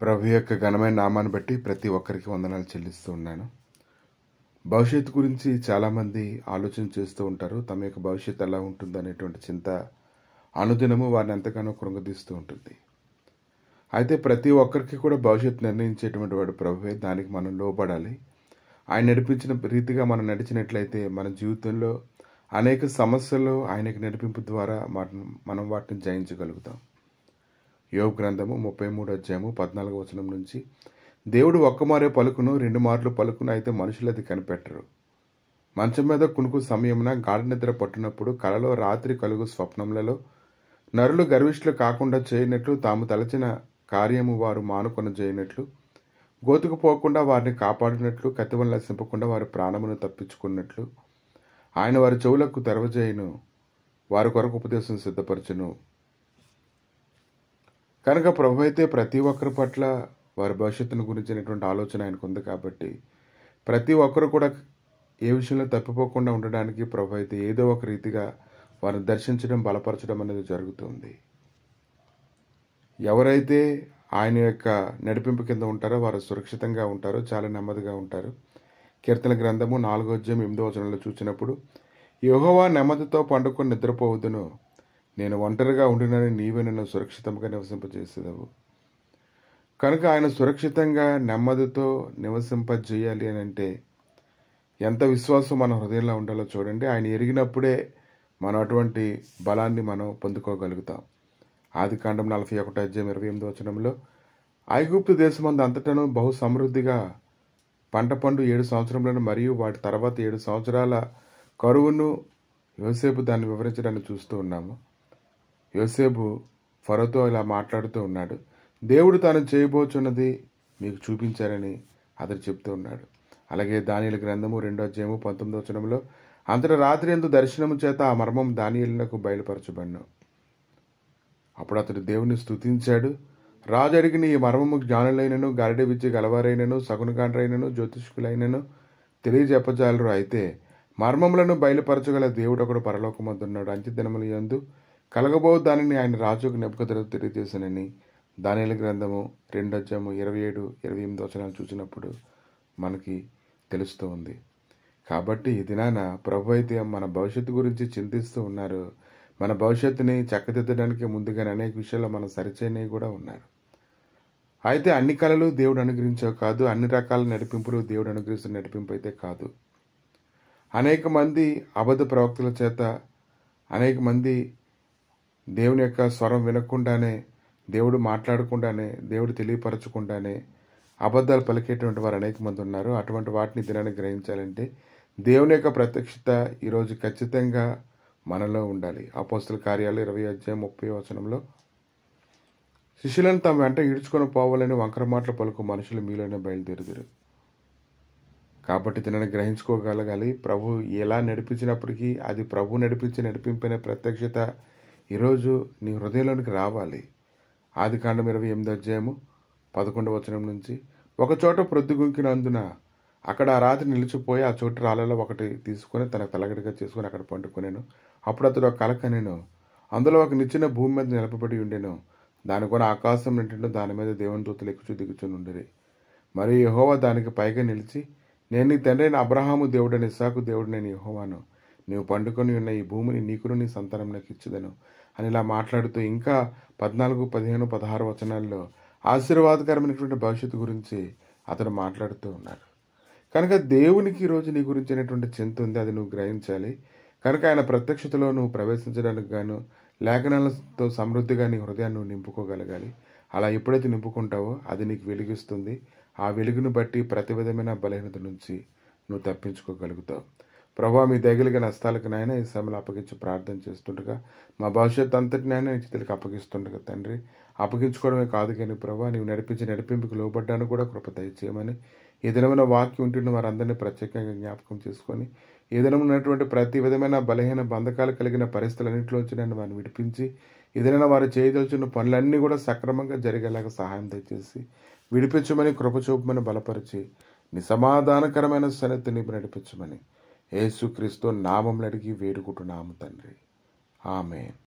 ప్రభు యొక్క ఘనమైన నామాన్ని బట్టి ప్రతి ఒక్కరికి వందనాలు చెల్లిస్తూ ఉన్నాను. భవిష్యత్తు గురించి చాలామంది ఆలోచన చేస్తూ ఉంటారు. తమ యొక్క భవిష్యత్తు ఎలా ఉంటుంది అనేటువంటి చింత అనుదినము వారిని ఎంతగానో కృంగదీస్తూ ఉంటుంది. అయితే ప్రతి ఒక్కరికి కూడా భవిష్యత్తు నిర్ణయించేటువంటి వాడు ప్రభువే. దానికి మనం లోబడాలి. ఆయన నడిపించిన రీతిగా మనం నడిచినట్లయితే మన జీవితంలో అనేక సమస్యలు ఆయనకి నడిపింపు ద్వారా మనం వాటిని జయించగలుగుతాం. యోబు గ్రంథము 33వ అధ్యాయము 14వ వచనం నుంచి, దేవుడు ఒక్కమారే పలుకును, 2 మార్లు పలుకును, అయితే మనుషులు అది కనిపెట్టరు. మంచం మీద కునుకు సమయమున, గాఢ నిద్ర పట్టినప్పుడు, కలలో, రాత్రి కలుగు స్వప్నములలో, నరులు గర్విష్ఠులు కాకుండా చేయనట్లు, తాము తలచిన కార్యము వారు మానుకొని చేయనట్లు, గోతుకు పోకుండా వారిని కాపాడినట్లు, కత్తివల్ల సింపకుండా వారి ప్రాణమును తప్పించుకున్నట్లు, ఆయన వారి చెవులకు తెరవజేయును, వారి కొరకు ఉపదేశం సిద్ధపరచును. కనుక ప్రభు అయితే ప్రతి ఒక్కరి పట్ల వారి భవిష్యత్తును గురించినటువంటి ఆలోచన ఆయనకు ఉంది. కాబట్టి ప్రతి ఒక్కరు కూడా ఏ విషయంలో తప్పిపోకుండా ఉండడానికి ప్రభు అయితే ఏదో ఒక రీతిగా వారిని దర్శించడం, బలపరచడం అనేది జరుగుతుంది. ఎవరైతే ఆయన యొక్క నడిపింపు కింద ఉంటారో వారు సురక్షితంగా ఉంటారో, చాలా నెమ్మదిగా ఉంటారు. కీర్తన గ్రంథము 4వ అధ్యాయం 8వ వచనంలో చూసినప్పుడు, యెహోవా నెమ్మదితో పండుకొని నిద్రపోవదును, నేను ఒంటరిగా ఉండినని నీవే నన్ను సురక్షితంగా నివసింపజేసేదవు. కనుక ఆయన సురక్షితంగా నెమ్మదితో నివసింపజేయాలి అని అంటే ఎంత విశ్వాసం మన హృదయంలో ఉండాలో చూడండి. ఆయన ఎరిగినప్పుడే మనం అటువంటి బలాన్ని మనం పొందుకోగలుగుతాం. ఆదికాండం 41వ అధ్యాయం 28వ వచనంలో, ఐగుప్తు దేశమందు అంతటను బహు సమృద్ధిగా పంట పండు 7 సంవత్సరములను మరియు వాటి తర్వాత 7 సంవత్సరాల కరువును యోసేపు దాన్ని వివరించడాన్ని చూస్తూ ఉన్నాము. యోసేపు ఫరోతో ఇలా మాట్లాడుతూ ఉన్నాడు. దేవుడు తాను చేయబోచున్నది మీకు చూపించారని అతడు చెప్తూ ఉన్నాడు. అలాగే దానియేలు గ్రంథము 2వ అధ్యాయము 19వ వచనంలో, అంతట రాత్రి యందు దర్శనము చేత ఆ మర్మం దానియేలునకు బయలుపరచబడిను. అప్పుడు అతడు దేవుని స్తుతించాడు. రాజు అడిగిన ఈ మర్మము జ్ఞానులైనను, గారడి విద్య గలవారైనను, సగునగాండ్రైనను, జ్యోతిష్కులైనను తెలియజెప్పజాలరు. అయితే మర్మములను బయలుపరచగల దేవుడు ఒకడు పరలోకమందున్నాడు. అంత్య దినముల యందు కలగబో దానిని ఆయన రాజుకు నెబుకద్నెజరు తెలియజేశానని దానియేలు గ్రంథము 2వ అధ్యాయము 27, 28 వచనాలు చూసినప్పుడు మనకి తెలుస్తూ ఉంది. కాబట్టి ఈ దినాన ప్రభు అయితే మన భవిష్యత్తు గురించి చింతిస్తూ ఉన్నారు. మన భవిష్యత్తుని చక్కదిద్దడానికి ముందుగానే అనేక విషయాల్లో మనం సరిచేయని కూడా ఉన్నారు. అయితే అన్ని కళలు దేవుడు అనుగ్రహించవు కాదు, అన్ని రకాల నడిపింపులు దేవుడు అనుగ్రహిస్తున్న నడిపింపు అయితే కాదు. అనేక మంది అబద్ధ ప్రవక్తల చేత, అనేక మంది దేవుని యొక్క స్వరం వినకుండానే, దేవుడు మాట్లాడకుండానే, దేవుడు తెలియపరచకుండానే అబద్ధాలు పలికేటువంటి వారు అనేక మంది ఉన్నారు. అటువంటి వాటిని దినాన్ని గ్రహించాలంటే దేవుని యొక్క ప్రత్యక్షత ఈరోజు ఖచ్చితంగా మనలో ఉండాలి. అపోస్తల కార్యాలు 20వ అధ్యాయం 30వ వచనంలో, శిష్యులను తమ వెంట ఈడ్చుకొని పోవాలని వంకర మాటలు పలుకు మనుషులు మీలోనే బయలుదేరుదురు. కాబట్టి దీనిని గ్రహించుకోగలగాలి. ప్రభు ఎలా నడిపించినప్పటికీ అది ప్రభు నడిపించిన ప్రత్యక్షత ఈరోజు నీ హృదయంలోనికి రావాలి. ఆదికాండం 28వ అధ్యాయము 11వ వచనం నుంచి, ఒక చోట ప్రొద్దుగుంకినందున అక్కడ ఆ రాత్రి నిలిచిపోయి ఆ చోటు రాళ్ళలో ఒకటి తీసుకొని తన తలగడిగా చేసుకుని అక్కడ పండుకొనేను. అప్పుడు అతడు ఒక కల కనెను. అందులో ఒక నిచ్చెన భూమి మీద నిలపబడి ఉండెను. దాని కొన ఆకాశం నింటెను. దాని మీద దేవుని దూతలు ఎక్కుచూ దిగుచూ ఉండేది. మరియు యెహోవా దానికి పైగా నిలిచి, నేను నీ తండ్రైన అబ్రహాము దేవుడని, ఇస్సాకు దేవుడు నేను యెహోవాను. నీవు పండుకొని ఉన్న ఈ భూమిని నీకును నీ సంతానమునకు ఇచ్చుదను అని ఇలా మాట్లాడుతూ ఇంకా 14, 15, 16 వచనాల్లో ఆశీర్వాదకరమైనటువంటి భవిష్యత్తు గురించి అతను మాట్లాడుతూ ఉన్నారు. కనుక దేవునికి ఈరోజు నీ గురించినటువంటి చింత ఉంది, అది నువ్వు గ్రహించాలి. కనుక ఆయన ప్రత్యక్షతలో నువ్వు ప్రవేశించడానికి గాను లేఖనాలతో సమృద్ధిగా నీ హృదయాన్ని నువ్వు నింపుకోగలగాలి. అలా ఎప్పుడైతే నింపుకుంటావో అది నీకు వెలిగిస్తుంది. ఆ వెలుగును బట్టి ప్రతి విధమైన బలహీనత నుంచి నువ్వు తప్పించుకోగలుగుతావు. ప్రభా, మీ దయగలిగిన నష్టాలకు నాయన ఈ సమయంలో అప్పగించి ప్రార్థన చేస్తుండగా, మా భవిష్యత్తు అంతటి నాయన నీ చేతులకు అప్పగిస్తుండగా తండ్రి, అప్పగించుకోవడమే కాదు కానీ ప్రభా, నీవు నడిపింపుకి లోబడ్డాను కూడా కృప దయచేయమని, ఈ దినమైన వాక్యం ఉంటున్న వారందరినీ ప్రత్యేకంగా జ్ఞాపకం చేసుకొని, ఈ దినం ఉన్నటువంటి ప్రతి విధమైన బలహీన బంధకాలు కలిగిన పరిస్థితులన్నింటిలోంచి నన్ను వారిని విడిపించి, ఏదైనా వారు చేయదలుచున్న పనులన్నీ కూడా సక్రమంగా జరిగేలాగా సహాయం దయచేసి విడిపించమని, కృప చూపమని, బలపరిచి నీ సమాధానకరమైన సన్నిధిని నడిపించమని యేసుక్రీస్తు నామములో అడిగి వేడుకుంటున్నాము తండ్రి. ఆమేన్.